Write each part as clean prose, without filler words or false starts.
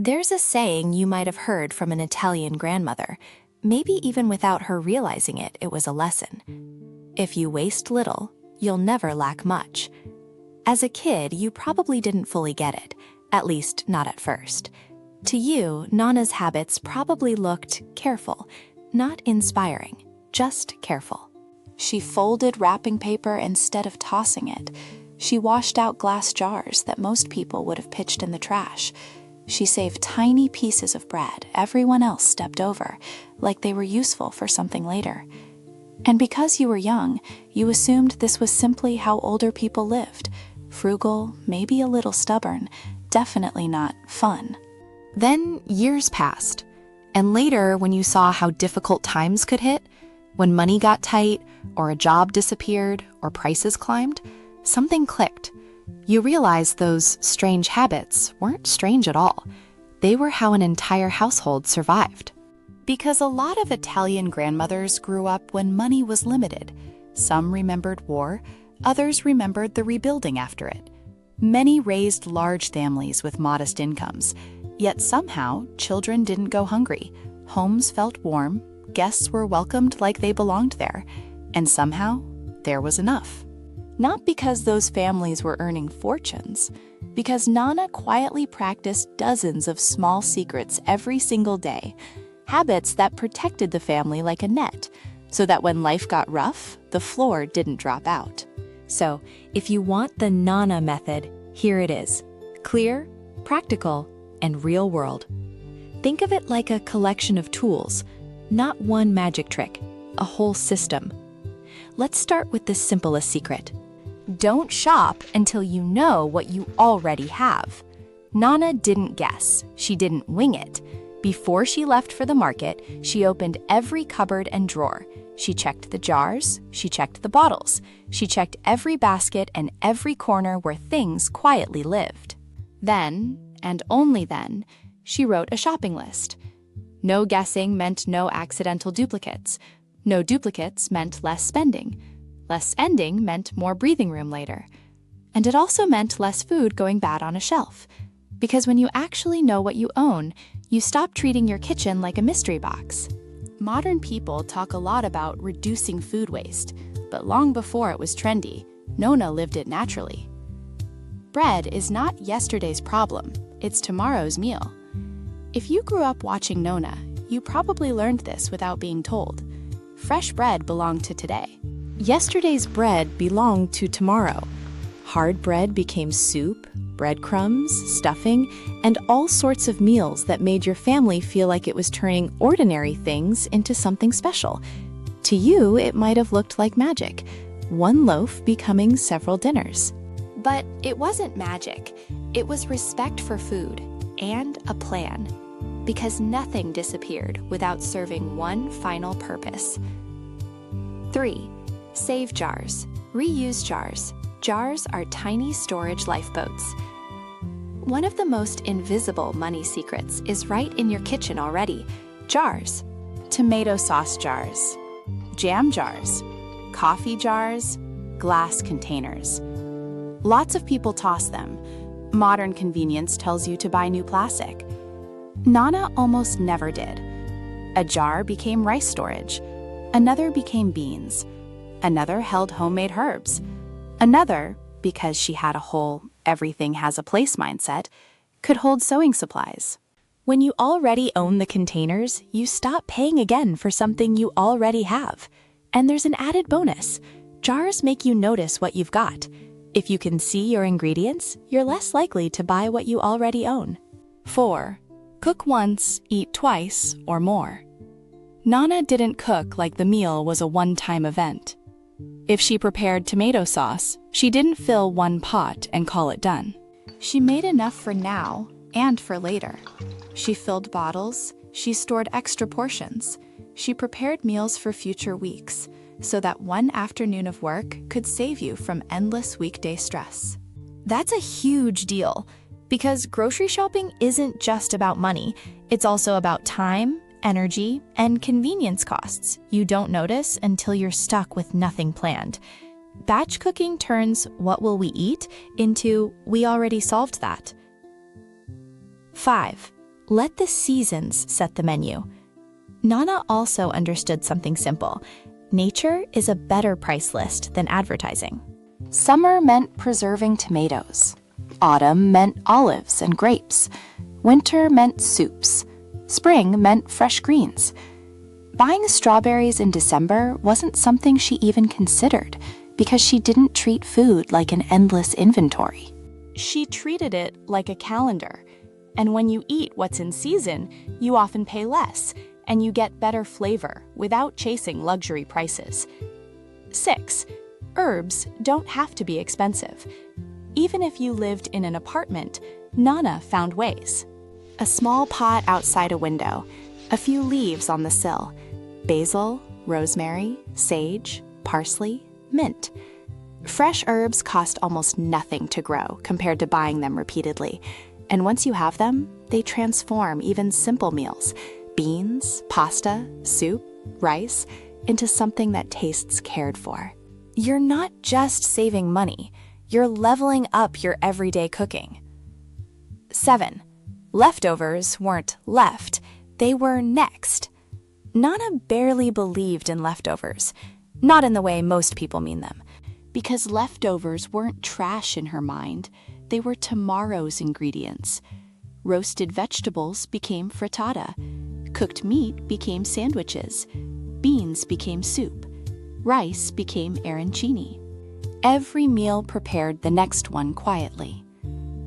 There's a saying you might have heard from an Italian grandmother. Maybe even without her realizing it, it was a lesson. If you waste little, you'll never lack much. As a kid, you probably didn't fully get it, at least not at first. To you, Nonna's habits probably looked careful, not inspiring, just careful. She folded wrapping paper instead of tossing it. She washed out glass jars that most people would have pitched in the trash. She saved tiny pieces of bread everyone else stepped over, like they were useful for something later. And because you were young, you assumed this was simply how older people lived. Frugal, maybe a little stubborn, definitely not fun. Then years passed, and later when you saw how difficult times could hit, when money got tight, or a job disappeared, or prices climbed, something clicked. You realized those strange habits weren't strange at all. They were how an entire household survived. Because a lot of Italian grandmothers grew up when money was limited. Some remembered war, others remembered the rebuilding after it. Many raised large families with modest incomes, yet somehow children didn't go hungry. Homes felt warm, guests were welcomed like they belonged there, and somehow there was enough. Not because those families were earning fortunes, because Nonna quietly practiced dozens of small secrets every single day, habits that protected the family like a net, so that when life got rough, the floor didn't drop out. So, if you want the Nonna method, here it is. Clear, practical, and real world. Think of it like a collection of tools, not one magic trick, a whole system. Let's start with the simplest secret. Don't shop until you know what you already have. Nonna didn't guess. She didn't wing it. Before she left for the market, she opened every cupboard and drawer. She checked the jars, she checked the bottles, she checked every basket and every corner where things quietly lived. Then, and only then, she wrote a shopping list. No guessing meant no accidental duplicates. No duplicates meant less spending. Less ending meant more breathing room later. And it also meant less food going bad on a shelf. Because when you actually know what you own, you stop treating your kitchen like a mystery box. Modern people talk a lot about reducing food waste, but long before it was trendy, Nonna lived it naturally. Bread is not yesterday's problem, it's tomorrow's meal. If you grew up watching Nonna, you probably learned this without being told. Fresh bread belonged to today. Yesterday's bread belonged to tomorrow. Hard bread became soup, breadcrumbs, stuffing, and all sorts of meals that made your family feel like it was turning ordinary things into something special. To you, it might have looked like magic, one loaf becoming several dinners. But it wasn't magic. It was respect for food and a plan. Because nothing disappeared without serving one final purpose. 3. Save jars. Reuse jars. Jars are tiny storage lifeboats. One of the most invisible money secrets is right in your kitchen already. Jars. Tomato sauce jars. Jam jars. Coffee jars. Glass containers. Lots of people toss them. Modern convenience tells you to buy new plastic. Nonna almost never did. A jar became rice storage. Another became beans. Another held homemade herbs. Another, because she had a whole everything has a place mindset, could hold sewing supplies. When you already own the containers, you stop paying again for something you already have. And there's an added bonus. Jars make you notice what you've got. If you can see your ingredients, you're less likely to buy what you already own. 4. Cook once, eat twice, or more. Nonna didn't cook like the meal was a one-time event. If she prepared tomato sauce, she didn't fill one pot and call it done. She made enough for now and for later. She filled bottles, she stored extra portions. She prepared meals for future weeks, so that one afternoon of work could save you from endless weekday stress. That's a huge deal, because grocery shopping isn't just about money. It's also about time, energy, and convenience costs you don't notice until you're stuck with nothing planned. Batch cooking turns "what will we eat" into "we already solved that." 5. Let the seasons set the menu. Nonna also understood something simple. Nature is a better price list than advertising. Summer meant preserving tomatoes. Autumn meant olives and grapes. Winter meant soups. Spring meant fresh greens. Buying strawberries in December wasn't something she even considered because she didn't treat food like an endless inventory. She treated it like a calendar. And when you eat what's in season, you often pay less, and you get better flavor without chasing luxury prices. 6. Herbs don't have to be expensive. Even if you lived in an apartment, Nonna found ways. A small pot outside a window, a few leaves on the sill, basil, rosemary, sage, parsley, mint. Fresh herbs cost almost nothing to grow compared to buying them repeatedly. And once you have them, they transform even simple meals, beans, pasta, soup, rice, into something that tastes cared for. You're not just saving money, you're leveling up your everyday cooking. 7. Leftovers weren't left, they were next. Nonna barely believed in leftovers, not in the way most people mean them, because leftovers weren't trash in her mind. They were tomorrow's ingredients. Roasted vegetables became frittata. Cooked meat became sandwiches. Beans became soup. Rice became arancini. Every meal prepared the next one quietly.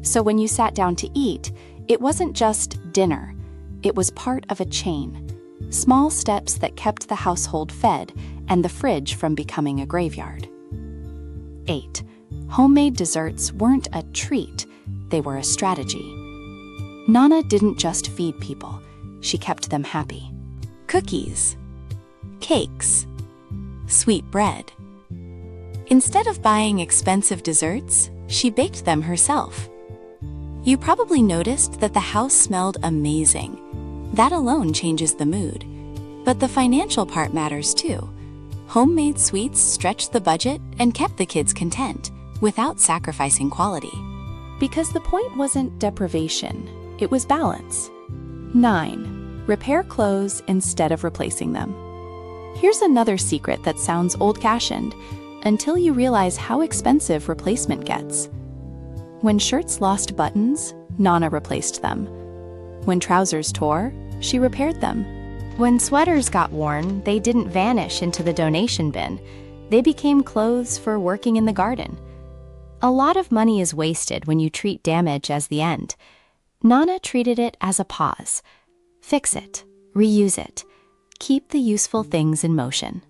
So when you sat down to eat, it wasn't just dinner. It was part of a chain. Small steps that kept the household fed and the fridge from becoming a graveyard. 8. Homemade desserts weren't a treat, they were a strategy. Nonna didn't just feed people, she kept them happy. Cookies, cakes, sweet bread. Instead of buying expensive desserts, she baked them herself. You probably noticed that the house smelled amazing. That alone changes the mood. But the financial part matters too. Homemade sweets stretched the budget and kept the kids content, without sacrificing quality. Because the point wasn't deprivation, it was balance. 9. Repair clothes instead of replacing them. Here's another secret that sounds old-fashioned, until you realize how expensive replacement gets. When shirts lost buttons, Nonna replaced them. When trousers tore, she repaired them. When sweaters got worn, they didn't vanish into the donation bin. They became clothes for working in the garden. A lot of money is wasted when you treat damage as the end. Nonna treated it as a pause. Fix it, reuse it, keep the useful things in motion.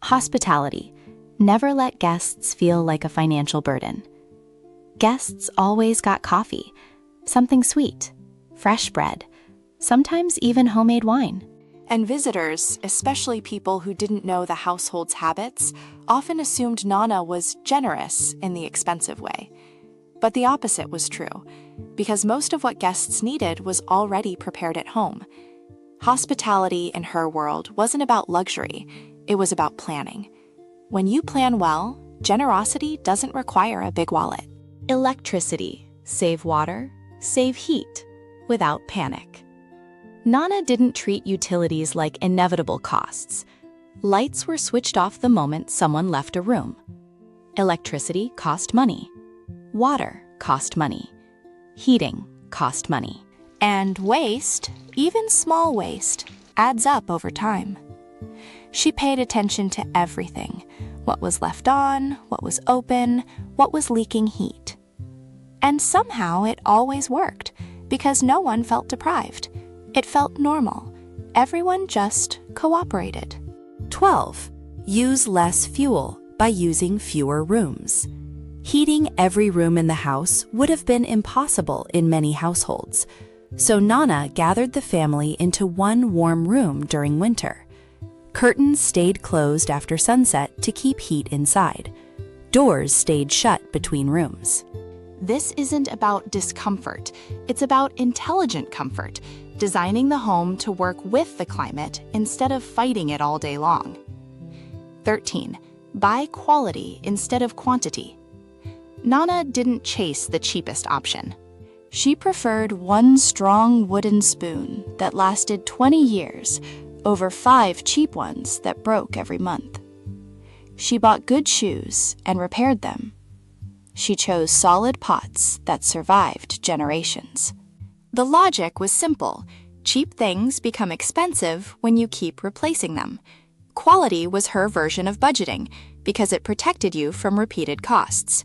Hospitality. Never let guests feel like a financial burden. Guests always got coffee, something sweet, fresh bread, sometimes even homemade wine. And visitors, especially people who didn't know the household's habits, often assumed Nonna was generous in the expensive way. But the opposite was true, because most of what guests needed was already prepared at home. Hospitality in her world wasn't about luxury, it was about planning. When you plan well, generosity doesn't require a big wallet. Electricity. Save water, save heat, without panic. Nonna didn't treat utilities like inevitable costs. Lights were switched off the moment someone left a room. Electricity cost money. Water cost money. Heating cost money. And waste, even small waste, adds up over time. She paid attention to everything. What was left on, what was open, what was leaking heat. And somehow it always worked, because no one felt deprived. It felt normal. Everyone just cooperated. 12. Use less fuel by using fewer rooms. Heating every room in the house would have been impossible in many households. So Nonna gathered the family into one warm room during winter. Curtains stayed closed after sunset to keep heat inside. Doors stayed shut between rooms. This isn't about discomfort. It's about intelligent comfort, designing the home to work with the climate instead of fighting it all day long. 13. Buy quality instead of quantity. Nonna didn't chase the cheapest option. She preferred one strong wooden spoon that lasted 20 years over 5 cheap ones that broke every month. She bought good shoes and repaired them. She chose solid pots that survived generations. The logic was simple. Cheap things become expensive when you keep replacing them. Quality was her version of budgeting because it protected you from repeated costs.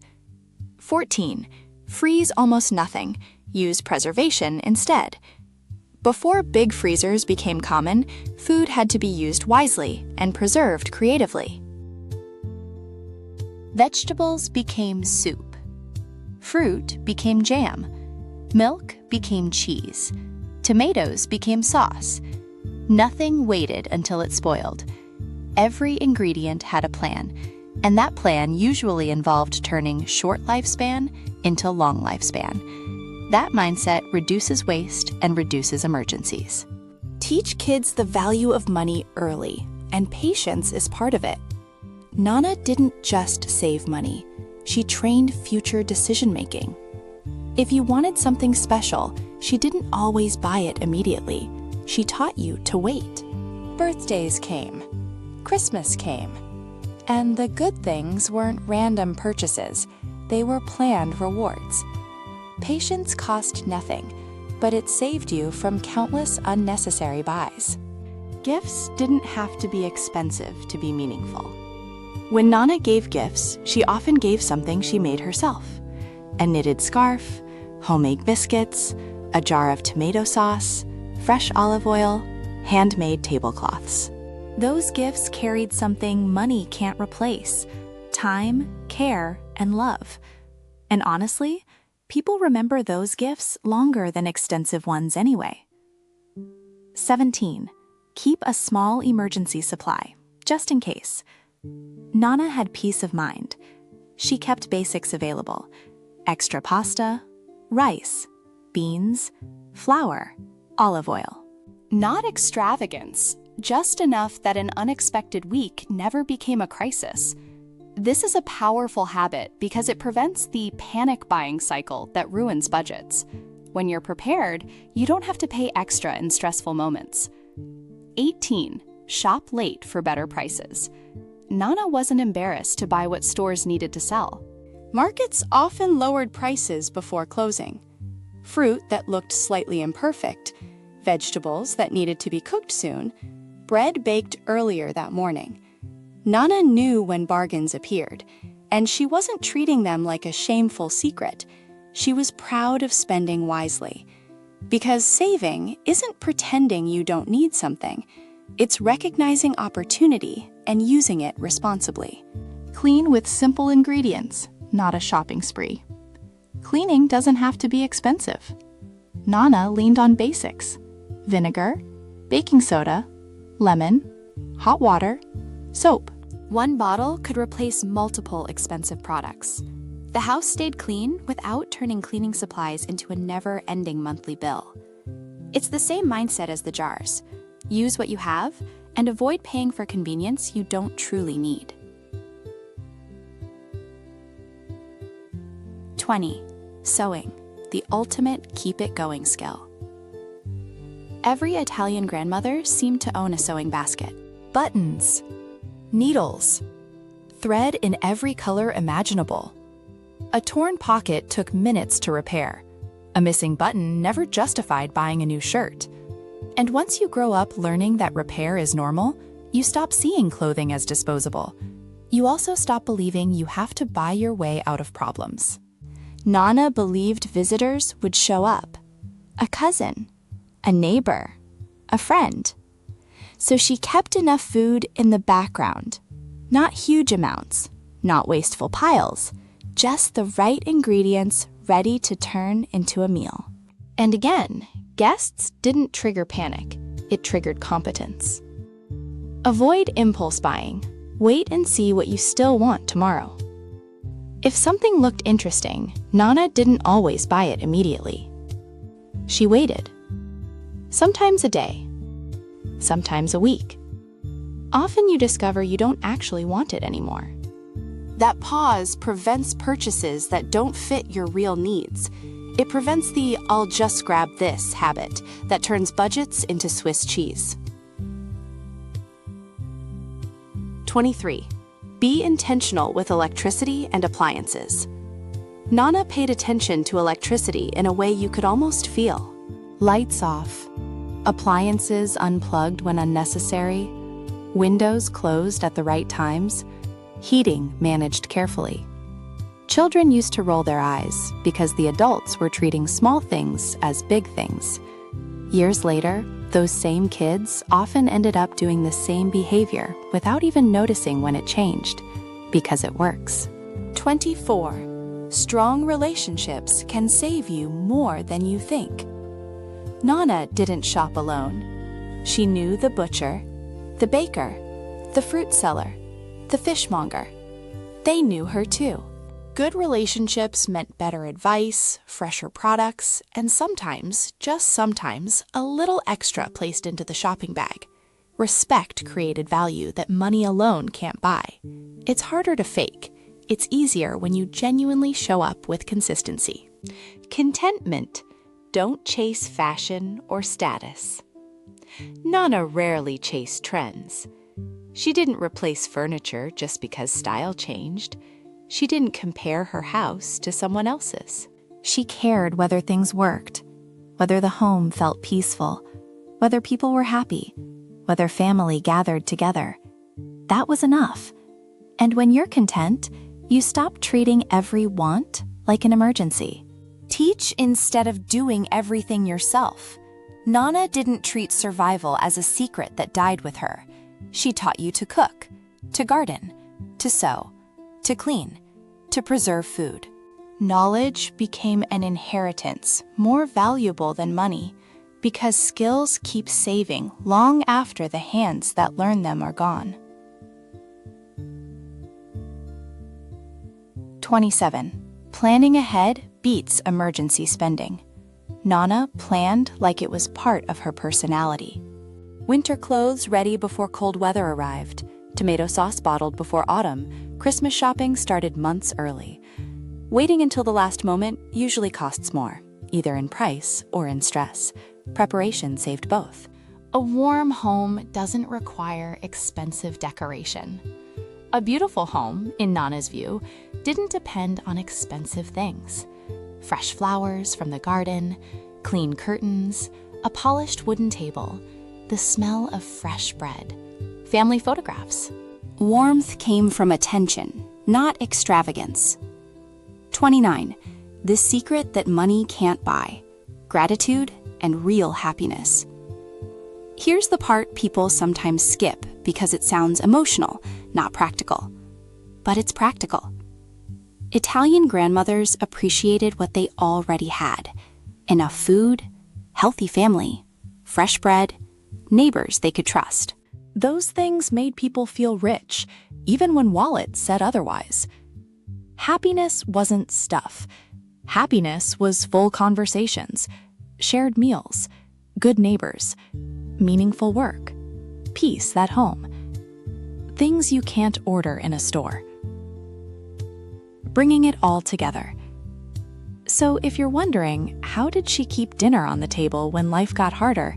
14. Freeze almost nothing. Use preservation instead. Before big freezers became common, food had to be used wisely and preserved creatively. Vegetables became soup. Fruit became jam. Milk became cheese. Tomatoes became sauce. Nothing waited until it spoiled. Every ingredient had a plan, and that plan usually involved turning short lifespan into long lifespan. That mindset reduces waste and reduces emergencies. Teach kids the value of money early, and patience is part of it. Nonna didn't just save money. She trained future decision-making. If you wanted something special, she didn't always buy it immediately. She taught you to wait. Birthdays came. Christmas came. And the good things weren't random purchases. They were planned rewards. Patience cost nothing, but it saved you from countless unnecessary buys. Gifts didn't have to be expensive to be meaningful. When Nonna gave gifts, she often gave something she made herself. A knitted scarf, homemade biscuits, a jar of tomato sauce, fresh olive oil, handmade tablecloths. Those gifts carried something money can't replace: time, care, and love. And honestly, people remember those gifts longer than extensive ones anyway. 17. Keep a small emergency supply, just in case. Nonna had peace of mind. She kept basics available: extra pasta, rice, beans, flour, olive oil. Not extravagance, just enough that an unexpected week never became a crisis. This is a powerful habit because it prevents the panic buying cycle that ruins budgets. When you're prepared, you don't have to pay extra in stressful moments. 18. Shop late for better prices. Nonna wasn't embarrassed to buy what stores needed to sell. Markets often lowered prices before closing. Fruit that looked slightly imperfect, vegetables that needed to be cooked soon, bread baked earlier that morning. Nonna knew when bargains appeared, and she wasn't treating them like a shameful secret. She was proud of spending wisely. Because saving isn't pretending you don't need something. It's recognizing opportunity and using it responsibly. Clean with simple ingredients, not a shopping spree. Cleaning doesn't have to be expensive. Nonna leaned on basics: vinegar, baking soda, lemon, hot water, soap. One bottle could replace multiple expensive products. The house stayed clean without turning cleaning supplies into a never-ending monthly bill. It's the same mindset as the jars. Use what you have and avoid paying for convenience you don't truly need. 20. Sewing, the ultimate keep-it-going skill. Every Italian grandmother seemed to own a sewing basket. Buttons, needles, thread in every color imaginable. A torn pocket took minutes to repair. A missing button never justified buying a new shirt. And once you grow up learning that repair is normal, you stop seeing clothing as disposable. You also stop believing you have to buy your way out of problems. Nonna believed visitors would show up. A cousin, a neighbor, a friend. So she kept enough food in the background. Not huge amounts, not wasteful piles, just the right ingredients ready to turn into a meal. And again, guests didn't trigger panic, it triggered competence. Avoid impulse buying. Wait and see what you still want tomorrow. If something looked interesting, Nonna didn't always buy it immediately. She waited. Sometimes a day, sometimes a week. Often you discover you don't actually want it anymore. That pause prevents purchases that don't fit your real needs. It prevents the "I'll just grab this" habit that turns budgets into Swiss cheese. 23. Be intentional with electricity and appliances. Nonna paid attention to electricity in a way you could almost feel. Lights off, appliances unplugged when unnecessary, windows closed at the right times, heating managed carefully. Children used to roll their eyes because the adults were treating small things as big things. Years later, those same kids often ended up doing the same behavior without even noticing when it changed, because it works. 24. Strong relationships can save you more than you think. Nonna didn't shop alone. She knew the butcher, the baker, the fruit seller, the fishmonger. They knew her too. Good relationships meant better advice, fresher products, and sometimes, just sometimes, a little extra placed into the shopping bag. Respect created value that money alone can't buy. It's harder to fake. It's easier when you genuinely show up with consistency. Contentment. Don't chase fashion or status. Nonna rarely chased trends. She didn't replace furniture just because style changed. She didn't compare her house to someone else's. She cared whether things worked, whether the home felt peaceful, whether people were happy, whether family gathered together. That was enough. And when you're content, you stop treating every want like an emergency. Teach instead of doing everything yourself. Nonna didn't treat survival as a secret that died with her. She taught you to cook, to garden, to sew, to clean, to preserve food. Knowledge became an inheritance more valuable than money because skills keep saving long after the hands that learn them are gone. 27. Planning ahead beats emergency spending. Nonna planned like it was part of her personality. Winter clothes ready before cold weather arrived. Tomato sauce bottled before autumn. Christmas shopping started months early. Waiting until the last moment usually costs more, either in price or in stress. Preparation saved both. A warm home doesn't require expensive decoration. A beautiful home, in Nonna's view, didn't depend on expensive things. Fresh flowers from the garden, clean curtains, a polished wooden table, the smell of fresh bread, family photographs. Warmth came from attention, not extravagance. 29. The secret that money can't buy: gratitude and real happiness. Here's the part people sometimes skip because it sounds emotional, not practical. But it's practical. Italian grandmothers appreciated what they already had: enough food, healthy family, fresh bread, neighbors they could trust. Those things made people feel rich, even when wallets said otherwise. Happiness wasn't stuff. Happiness was full conversations, shared meals, good neighbors, meaningful work, peace at home. Things you can't order in a store. Bringing it all together. So if you're wondering, how did she keep dinner on the table when life got harder?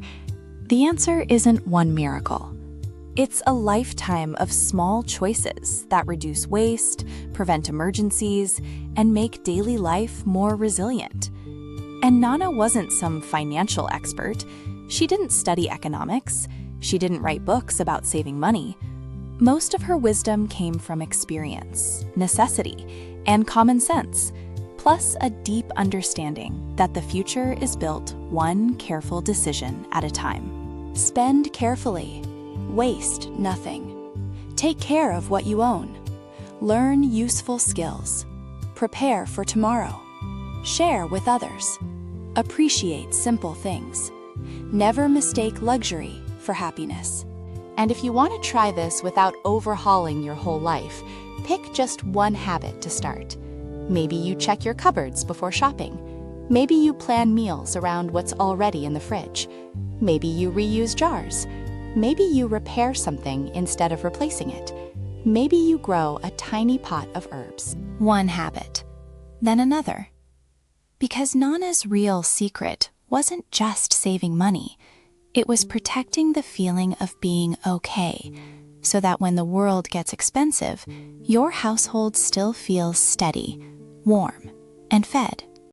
The answer isn't one miracle. It's a lifetime of small choices that reduce waste, prevent emergencies, and make daily life more resilient. And Nonna wasn't some financial expert. She didn't study economics. She didn't write books about saving money. Most of her wisdom came from experience, necessity, and common sense, plus a deep understanding that the future is built one careful decision at a time. Spend carefully. Waste nothing. Take care of what you own. Learn useful skills. Prepare for tomorrow. Share with others. Appreciate simple things. Never mistake luxury for happiness. And if you want to try this without overhauling your whole life, pick just one habit to start. Maybe you check your cupboards before shopping. Maybe you plan meals around what's already in the fridge. Maybe you reuse jars. Maybe you repair something instead of replacing it. Maybe you grow a tiny pot of herbs. One habit, then another. Because Nonna's real secret wasn't just saving money. It was protecting the feeling of being okay, so that when the world gets expensive, your household still feels steady, warm, and fed.